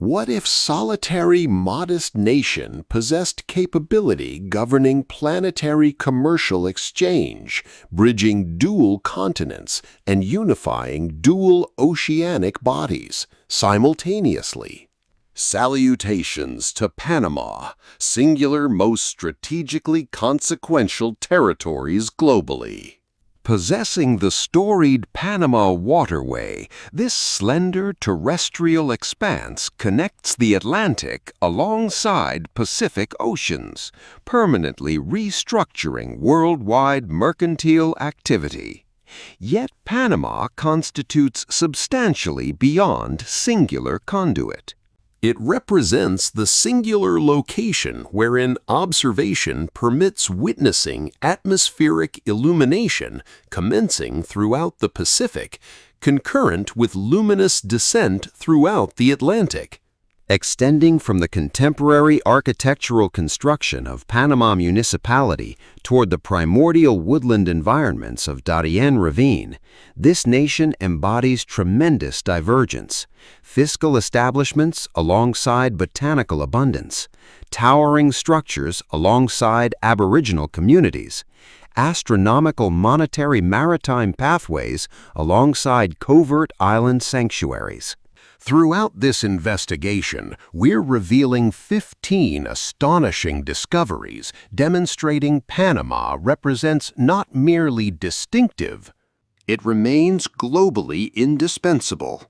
What if solitary, modest nation possessed capability governing planetary commercial exchange, bridging dual continents and unifying dual oceanic bodies simultaneously? Salutations to Panama, singular most strategically consequential territories globally. Possessing the storied Panama Waterway, this slender terrestrial expanse connects the Atlantic alongside Pacific Oceans, permanently restructuring worldwide mercantile activity. Yet Panama constitutes substantially beyond singular conduit. It represents the singular location wherein observation permits witnessing atmospheric illumination commencing throughout the Pacific, concurrent with luminous descent throughout the Atlantic. Extending from the contemporary architectural construction of Panama Municipality toward the primordial woodland environments of Darien Ravine, this nation embodies tremendous divergence. Fiscal establishments alongside botanical abundance, towering structures alongside aboriginal communities, astronomical monetary maritime pathways alongside covert island sanctuaries. Throughout this investigation, we're revealing 15 astonishing discoveries demonstrating Panama represents not merely distinctive, it remains globally indispensable.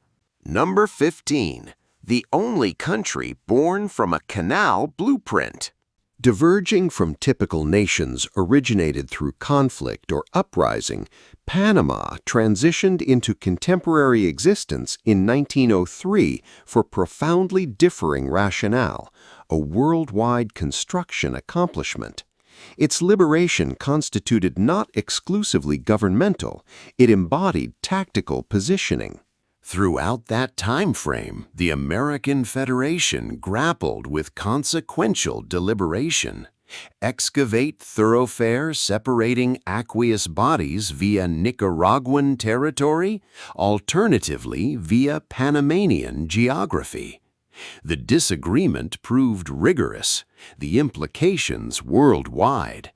Number 15. The only country born from a canal blueprint. Diverging from typical nations originated through conflict or uprising, Panama transitioned into contemporary existence in 1903 for profoundly differing rationale, a worldwide construction accomplishment. Its liberation constituted not exclusively governmental, it embodied tactical positioning. Throughout that time frame, the American Federation grappled with consequential deliberation. Excavate thoroughfare separating aqueous bodies via Nicaraguan territory, alternatively via Panamanian geography. The disagreement proved rigorous, the implications worldwide.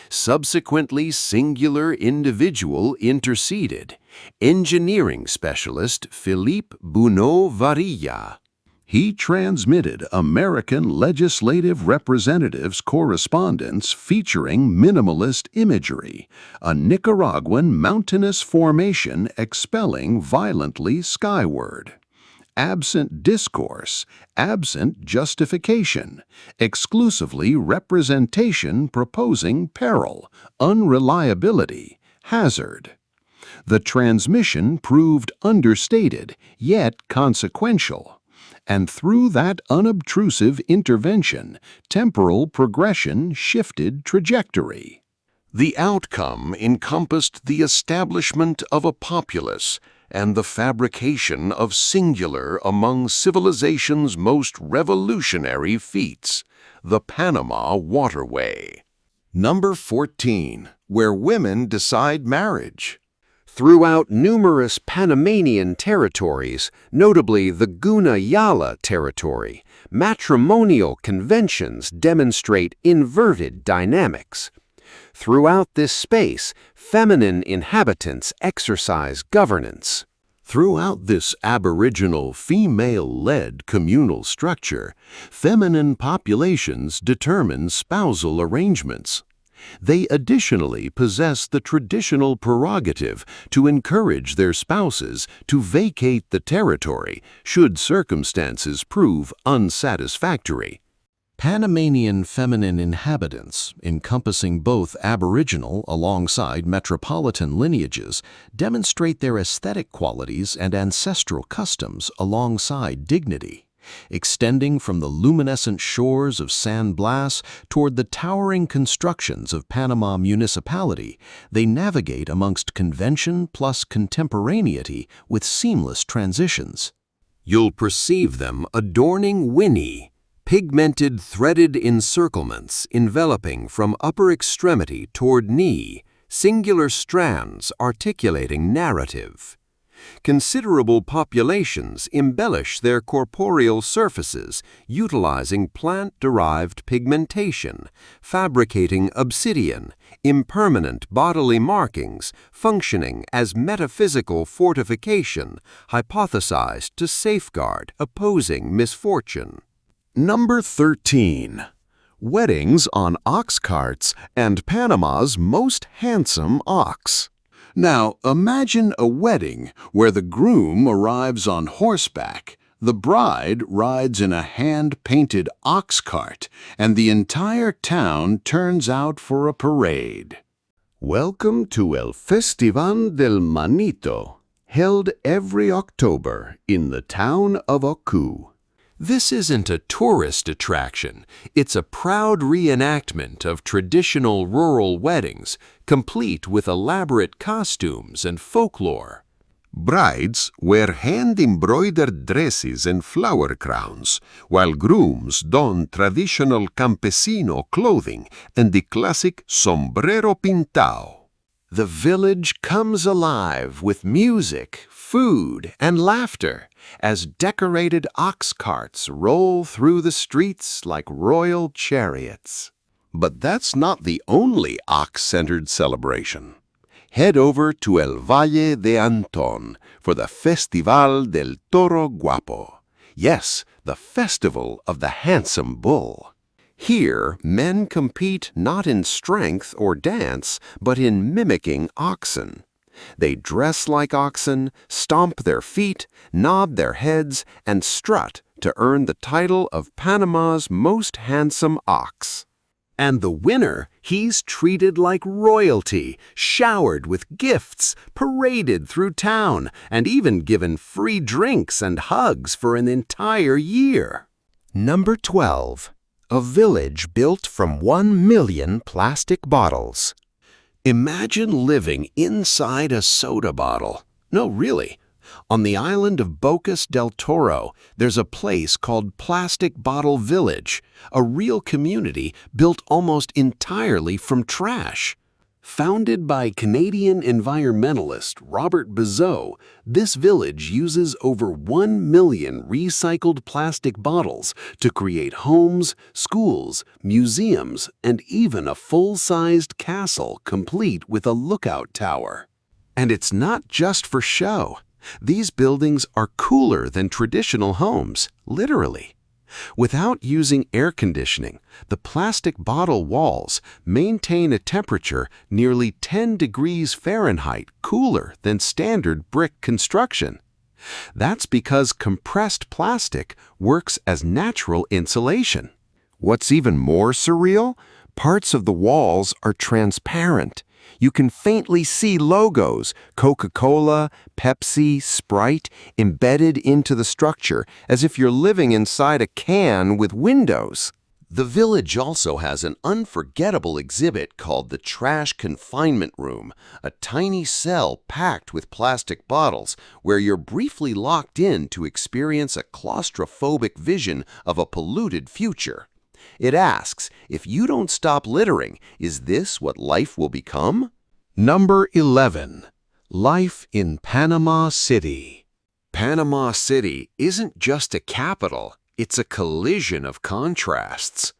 Subsequently, singular individual interceded, engineering specialist Philippe Bunau-Varilla. He transmitted American legislative representatives' correspondence featuring minimalist imagery, a Nicaraguan mountainous formation expelling violently skyward. Absent discourse, absent justification, exclusively representation proposing peril, unreliability, hazard. The transmission proved understated, yet consequential. And through that unobtrusive intervention, temporal progression shifted trajectory. The outcome encompassed the establishment of a populace and the fabrication of singular among civilization's most revolutionary feats, the Panama Waterway. Number 14. Where women decide marriage. Throughout numerous Panamanian territories, notably the Gunayala territory, matrimonial conventions demonstrate inverted dynamics. Throughout this space, feminine inhabitants exercise governance. Throughout this aboriginal female-led communal structure, feminine populations determine spousal arrangements. They additionally possess the traditional prerogative to encourage their spouses to vacate the territory should circumstances prove unsatisfactory. Panamanian feminine inhabitants, encompassing both Aboriginal alongside metropolitan lineages, demonstrate their aesthetic qualities and ancestral customs alongside dignity. Extending from the luminescent shores of San Blas toward the towering constructions of Panama Municipality, they navigate amongst convention plus contemporaneity with seamless transitions. You'll perceive them adorning Winnie, pigmented threaded encirclements enveloping from upper extremity toward knee, singular strands articulating narrative. Considerable populations embellish their corporeal surfaces utilizing plant-derived pigmentation, fabricating obsidian, impermanent bodily markings functioning as metaphysical fortification, hypothesized to safeguard opposing misfortune. Number 13. Weddings on ox carts and Panama's most handsome ox. Now, imagine a wedding where the groom arrives on horseback, the bride rides in a hand-painted ox cart, and the entire town turns out for a parade. Welcome to El Festival del Manito, held every October in the town of Oku. This isn't a tourist attraction, it's a proud reenactment of traditional rural weddings, complete with elaborate costumes and folklore. Brides wear hand-embroidered dresses and flower crowns, while grooms don traditional campesino clothing and the classic sombrero pintao. The village comes alive with music, food, and laughter as decorated ox carts roll through the streets like royal chariots. But that's not the only ox-centered celebration. Head over to El Valle de Anton for the Festival del Toro Guapo. Yes, the festival of the handsome bull. Here, men compete not in strength or dance, but in mimicking oxen. They dress like oxen, stomp their feet, nod their heads, and strut to earn the title of Panama's most handsome ox. And the winner, he's treated like royalty, showered with gifts, paraded through town, and even given free drinks and hugs for an entire year. Number 12. A village built from 1 million plastic bottles. Imagine living inside a soda bottle. No, really. On the island of Bocas del Toro, there's a place called Plastic Bottle Village, a real community built almost entirely from trash. Founded by Canadian environmentalist Robert Bizot, this village uses over 1 million recycled plastic bottles to create homes, schools, museums, and even a full-sized castle complete with a lookout tower. And it's not just for show. These buildings are cooler than traditional homes, literally. Without using air conditioning, the plastic bottle walls maintain a temperature nearly 10 degrees Fahrenheit cooler than standard brick construction. That's because compressed plastic works as natural insulation. What's even more surreal? Parts of the walls are transparent. You can faintly see logos, Coca-Cola, Pepsi, Sprite, embedded into the structure as if you're living inside a can with windows. The village also has an unforgettable exhibit called the Trash Confinement Room, a tiny cell packed with plastic bottles where you're briefly locked in to experience a claustrophobic vision of a polluted future. It asks, if you don't stop littering, is this what life will become? Number 11. Life in Panama City. Panama City isn't just a capital, it's a collision of contrasts.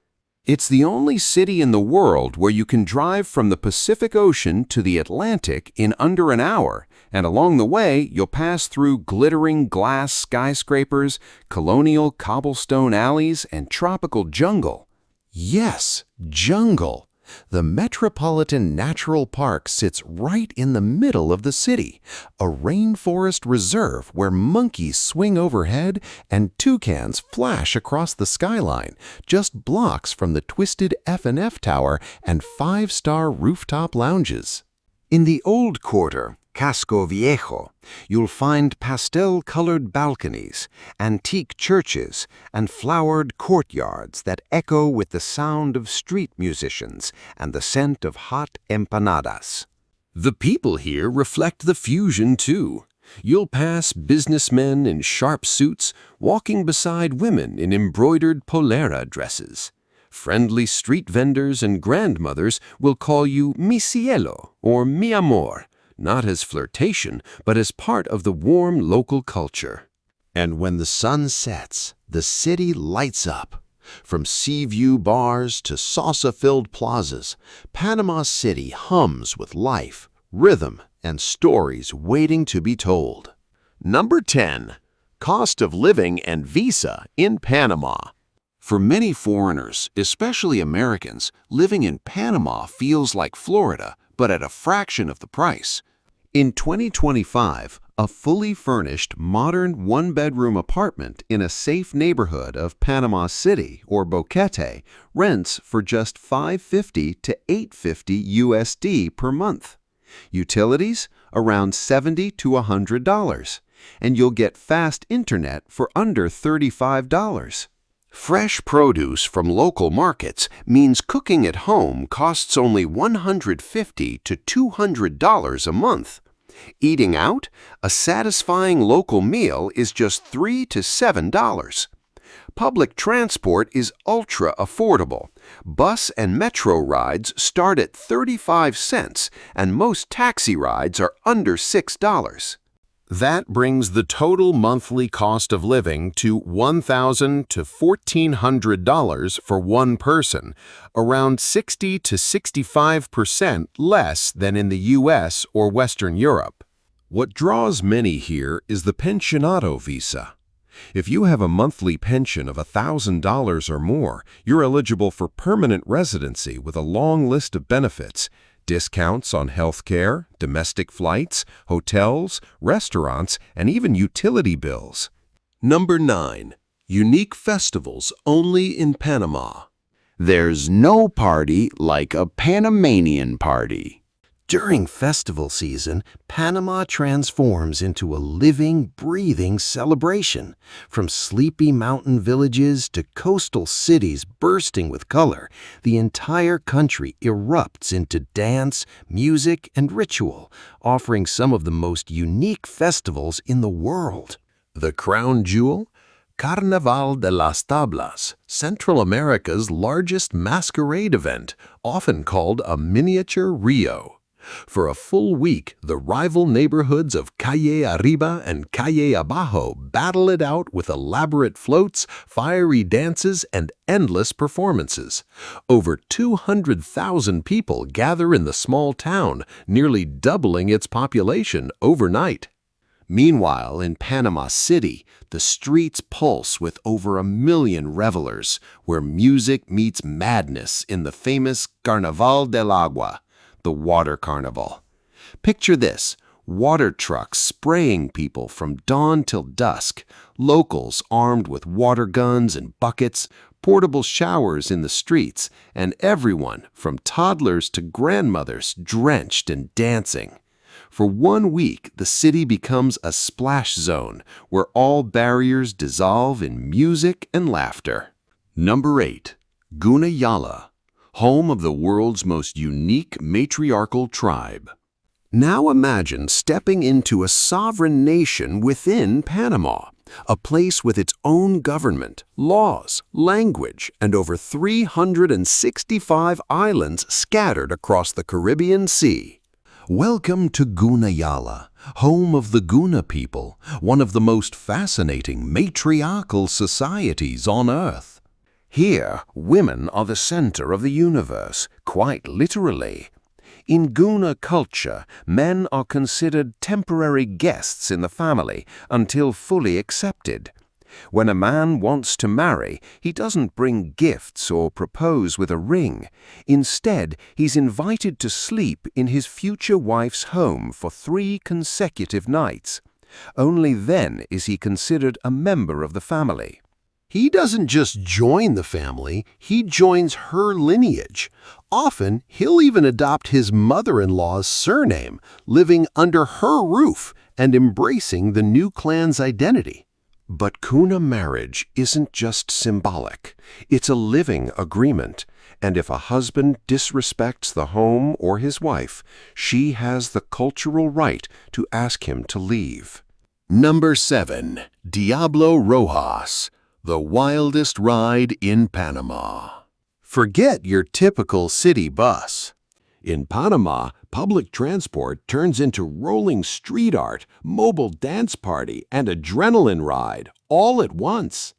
It's the only city in the world where you can drive from the Pacific Ocean to the Atlantic in under an hour, and along the way you'll pass through glittering glass skyscrapers, colonial cobblestone alleys, and tropical jungle. Yes, jungle. The Metropolitan Natural Park sits right in the middle of the city, a rainforest reserve where monkeys swing overhead and toucans flash across the skyline, just blocks from the twisted F&F Tower and 5-star rooftop lounges. In the Old Quarter, Casco Viejo, you'll find pastel-colored balconies, antique churches, and flowered courtyards that echo with the sound of street musicians and the scent of hot empanadas. The people here reflect the fusion, too. You'll pass businessmen in sharp suits walking beside women in embroidered polera dresses. Friendly street vendors and grandmothers will call you mi cielo or mi amor, not as flirtation, but as part of the warm local culture. And when the sun sets, the city lights up. From sea view bars to salsa-filled plazas, Panama City hums with life, rhythm, and stories waiting to be told. Number 10. Cost of living and visa in Panama. For many foreigners, especially Americans, living in Panama feels like Florida, but at a fraction of the price. In 2025, a fully furnished, modern one-bedroom apartment in a safe neighborhood of Panama City or Boquete rents for just $550 to $850 USD per month. Utilities, around $70 to $100, and you'll get fast internet for under $35. Fresh produce from local markets means cooking at home costs only $150 to $200 a month. Eating out, a satisfying local meal is just $3 to $7. Public transport is ultra affordable. Bus and metro rides start at 35 cents, and most taxi rides are under $6. That brings the total monthly cost of living to $1,000 to $1,400 for one person, around 60 to 65% less than in the US or Western Europe. What draws many here is the pensionado visa. If you have a monthly pension of $1,000 or more, you're eligible for permanent residency with a long list of benefits, discounts on health care, domestic flights, hotels, restaurants, and even utility bills. Number 9. Unique festivals only in Panama. There's no party like a Panamanian party. During festival season, Panama transforms into a living, breathing celebration. From sleepy mountain villages to coastal cities bursting with color, the entire country erupts into dance, music, and ritual, offering some of the most unique festivals in the world. The crown jewel? Carnaval de las Tablas, Central America's largest masquerade event, often called a miniature Rio. For a full week, the rival neighborhoods of Calle Arriba and Calle Abajo battle it out with elaborate floats, fiery dances, and endless performances. Over 200,000 people gather in the small town, nearly doubling its population overnight. Meanwhile, in Panama City, the streets pulse with over 1 million revelers, where music meets madness in the famous Carnaval del Agua, the water carnival. Picture this: water trucks spraying people from dawn till dusk, locals armed with water guns and buckets, portable showers in the streets, and everyone, from toddlers to grandmothers, drenched and dancing. For 1 week, the city becomes a splash zone where all barriers dissolve in music and laughter. Number 8. Gunayala, home of the world's most unique matriarchal tribe. Now imagine stepping into a sovereign nation within Panama, a place with its own government, laws, language, and over 365 islands scattered across the Caribbean Sea. Welcome to Gunayala, home of the Guna people, one of the most fascinating matriarchal societies on Earth. Here, women are the center of the universe, quite literally. In Guna culture, men are considered temporary guests in the family until fully accepted. When a man wants to marry, he doesn't bring gifts or propose with a ring. Instead, he's invited to sleep in his future wife's home for 3 consecutive nights. Only then is he considered a member of the family. He doesn't just join the family, he joins her lineage. Often, he'll even adopt his mother-in-law's surname, living under her roof and embracing the new clan's identity. But Kuna marriage isn't just symbolic. It's a living agreement. And if a husband disrespects the home or his wife, she has the cultural right to ask him to leave. Number 7. Diablo Rojas, the wildest ride in Panama. Forget your typical city bus. In Panama, public transport turns into rolling street art, mobile dance party, and adrenaline ride all at once.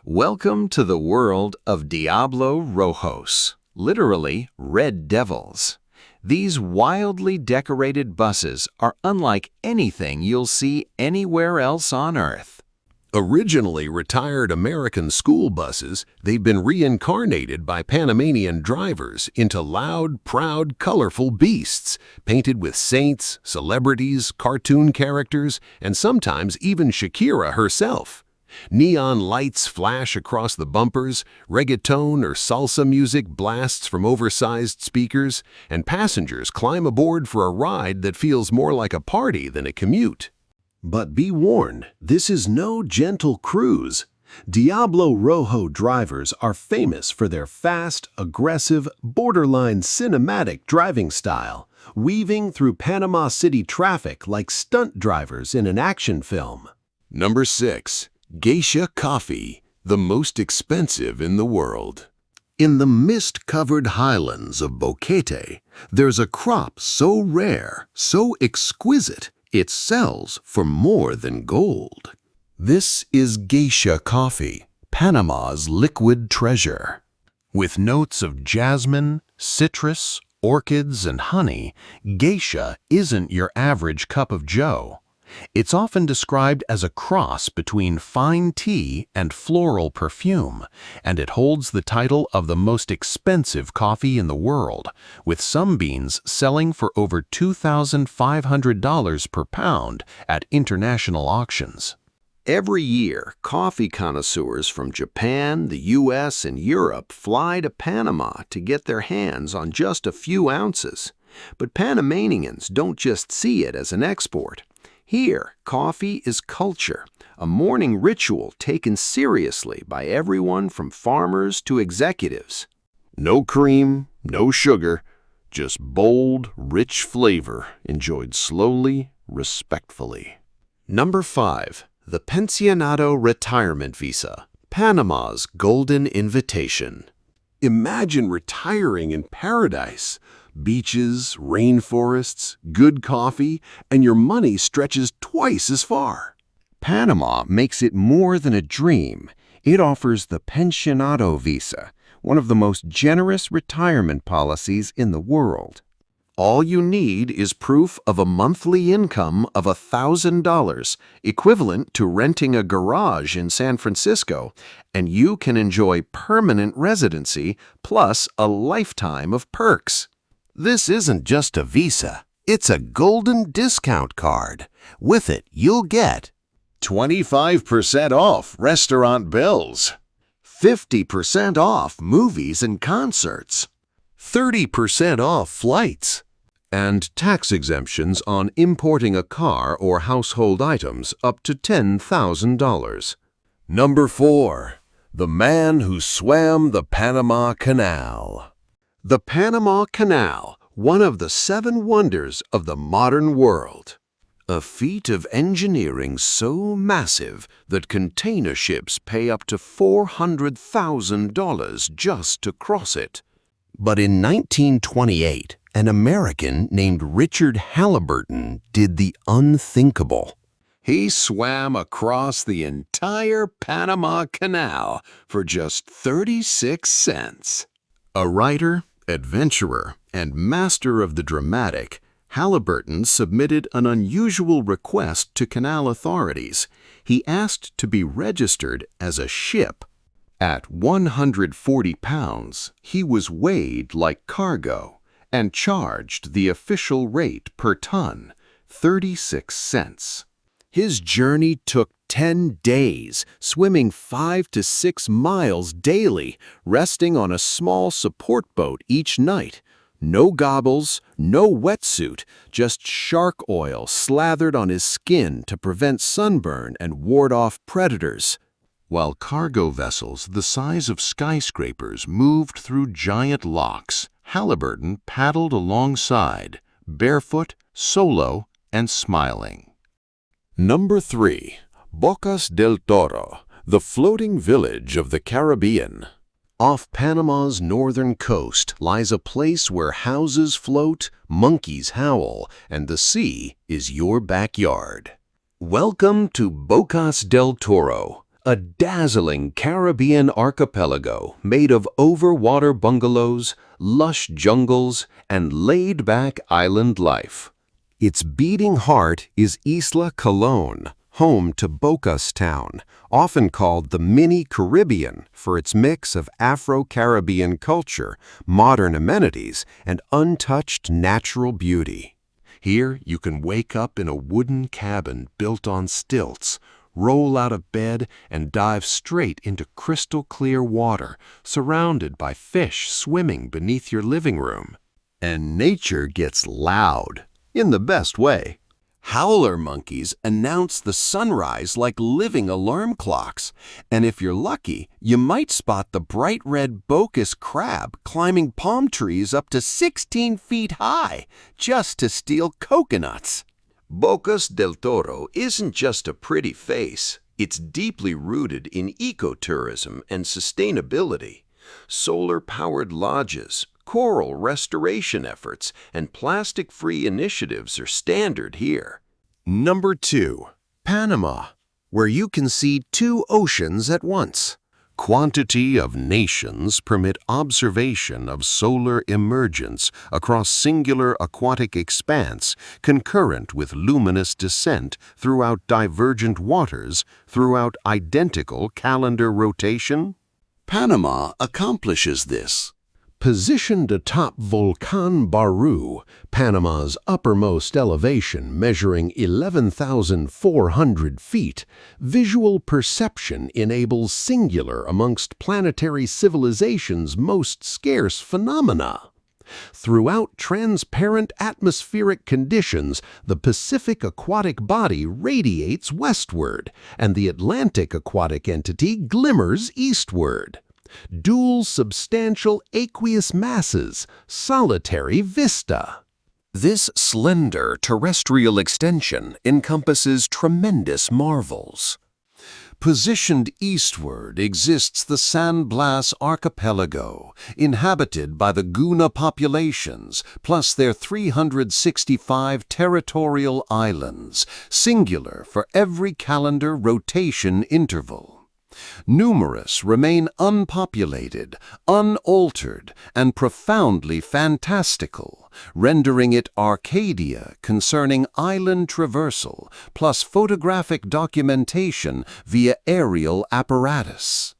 Welcome to the world of Diablo Rojos, literally red devils. These wildly decorated buses are unlike anything you'll see anywhere else on Earth. Originally retired American school buses, they've been reincarnated by Panamanian drivers into loud, proud, colorful beasts, painted with saints, celebrities, cartoon characters, and sometimes even Shakira herself. Neon lights flash across the bumpers, reggaeton or salsa music blasts from oversized speakers, and passengers climb aboard for a ride that feels more like a party than a commute. But be warned, this is no gentle cruise. Diablo Rojo drivers are famous for their fast, aggressive, borderline cinematic driving style, weaving through Panama City traffic like stunt drivers in an action film. Number 6. Geisha coffee, the most expensive in the world. In the mist-covered highlands of Boquete, there's a crop so rare, so exquisite, it sells for more than gold. This is geisha coffee, Panama's liquid treasure. With notes of jasmine, citrus, orchids, and honey, geisha isn't your average cup of joe. It's often described as a cross between fine tea and floral perfume, and it holds the title of the most expensive coffee in the world, with some beans selling for over $2,500 per pound at international auctions. Every year, coffee connoisseurs from Japan, the US, and Europe fly to Panama to get their hands on just a few ounces. But Panamanians don't just see it as an export. Here, coffee is culture, a morning ritual taken seriously by everyone from farmers to executives. No cream, no sugar, just bold, rich flavor, enjoyed slowly, respectfully. Number 5. The Pensionado Retirement Visa, Panama's Golden Invitation. Imagine retiring in paradise. Beaches, rainforests, good coffee, and your money stretches twice as far. Panama makes it more than a dream. It offers the Pensionado Visa, one of the most generous retirement policies in the world. All you need is proof of a monthly income of $1,000, equivalent to renting a garage in San Francisco, and you can enjoy permanent residency plus a lifetime of perks. This isn't just a visa, it's a golden discount card. With it, you'll get 25% off restaurant bills, 50% off movies and concerts, 30% off flights, and tax exemptions on importing a car or household items up to $10,000. Number 4. The man who swam the Panama Canal. The Panama Canal, one of the 7 wonders of the modern world. A feat of engineering so massive that container ships pay up to $400,000 just to cross it. But in 1928, an American named Richard Halliburton did the unthinkable. He swam across the entire Panama Canal for just 36 cents. A writer, adventurer, and master of the dramatic, Halliburton submitted an unusual request to canal authorities. He asked to be registered as a ship. At 140 pounds, he was weighed like cargo and charged the official rate per ton, 36 cents. His journey took 10 days, swimming 5 to 6 miles daily, resting on a small support boat each night. No goggles, no wetsuit, just shark oil slathered on his skin to prevent sunburn and ward off predators. While cargo vessels the size of skyscrapers moved through giant locks, Halliburton paddled alongside, barefoot, solo, and smiling. Number 3. Bocas del Toro, the floating village of the Caribbean. Off Panama's northern coast lies a place where houses float, monkeys howl, and the sea is your backyard. Welcome to Bocas del Toro, a dazzling Caribbean archipelago made of overwater bungalows, lush jungles, and laid-back island life. Its beating heart is Isla Colón, home to Bocas Town, often called the Mini Caribbean for its mix of Afro-Caribbean culture, modern amenities, and untouched natural beauty. Here you can wake up in a wooden cabin built on stilts, roll out of bed, and dive straight into crystal-clear water, surrounded by fish swimming beneath your living room. And nature gets loud, in the best way. Howler monkeys announce the sunrise like living alarm clocks, and if you're lucky, you might spot the bright red Bocas crab climbing palm trees up to 16 feet high just to steal coconuts. Bocas del Toro isn't just a pretty face, it's deeply rooted in ecotourism and sustainability. Solar-powered lodges, coral restoration efforts, and plastic-free initiatives are standard here. Number 2. Panama, where you can see 2 oceans at once. Quantity of nations permit observation of solar emergence across singular aquatic expanse concurrent with luminous descent throughout divergent waters throughout identical calendar rotation. Panama accomplishes this. Positioned atop Volcán Barú, Panama's uppermost elevation measuring 11,400 feet, visual perception enables singular amongst planetary civilization's most scarce phenomena. Throughout transparent atmospheric conditions, the Pacific aquatic body radiates westward, and the Atlantic aquatic entity glimmers eastward. Dual substantial aqueous masses, solitary vista. This slender terrestrial extension encompasses tremendous marvels. Positioned eastward exists the San Blas archipelago, inhabited by the Guna populations, plus their 365 territorial islands, singular for every calendar rotation interval. Numerous remain unpopulated, unaltered, and profoundly fantastical, rendering it Arcadia concerning island traversal plus photographic documentation via aerial apparatus.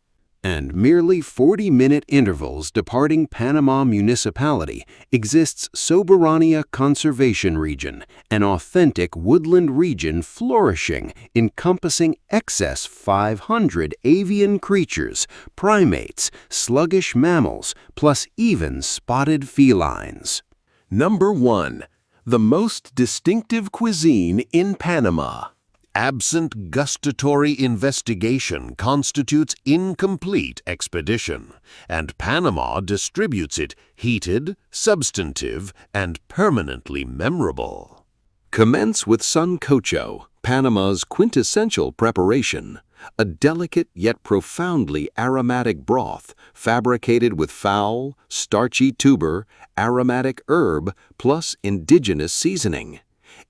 And merely 40-minute intervals departing Panama Municipality exists Soberania Conservation Region, an authentic woodland region flourishing, encompassing excess 500 avian creatures, primates, sluggish mammals, plus even spotted felines. Number 1. The most distinctive cuisine in Panama. Absent gustatory investigation constitutes incomplete expedition, and Panama distributes it heated, substantive, and permanently memorable. Commence with sancocho, Panama's quintessential preparation, a delicate yet profoundly aromatic broth fabricated with fowl, starchy tuber, aromatic herb, plus indigenous seasoning.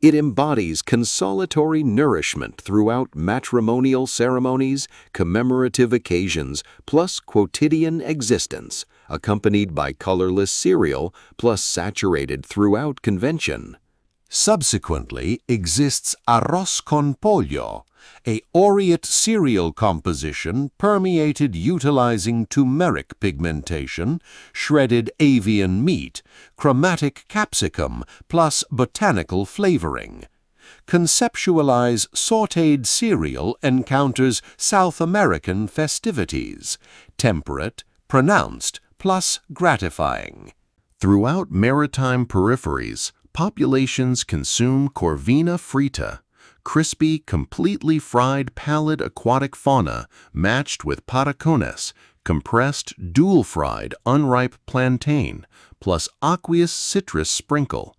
It embodies consolatory nourishment throughout matrimonial ceremonies, commemorative occasions, plus quotidian existence, accompanied by colorless cereal, plus saturated throughout convention. Subsequently exists arroz con pollo, a aureate cereal composition permeated utilizing turmeric pigmentation, shredded avian meat, chromatic capsicum, plus botanical flavoring. Conceptualize sautéed cereal encounters South American festivities, temperate, pronounced, plus gratifying. Throughout maritime peripheries, populations consume corvina frita, crispy, completely fried pallid aquatic fauna matched with patacones, compressed, dual-fried, unripe plantain, plus aqueous citrus sprinkle.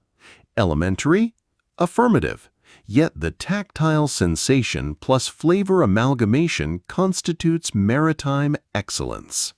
Elementary? Affirmative. Yet the tactile sensation plus flavor amalgamation constitutes maritime excellence.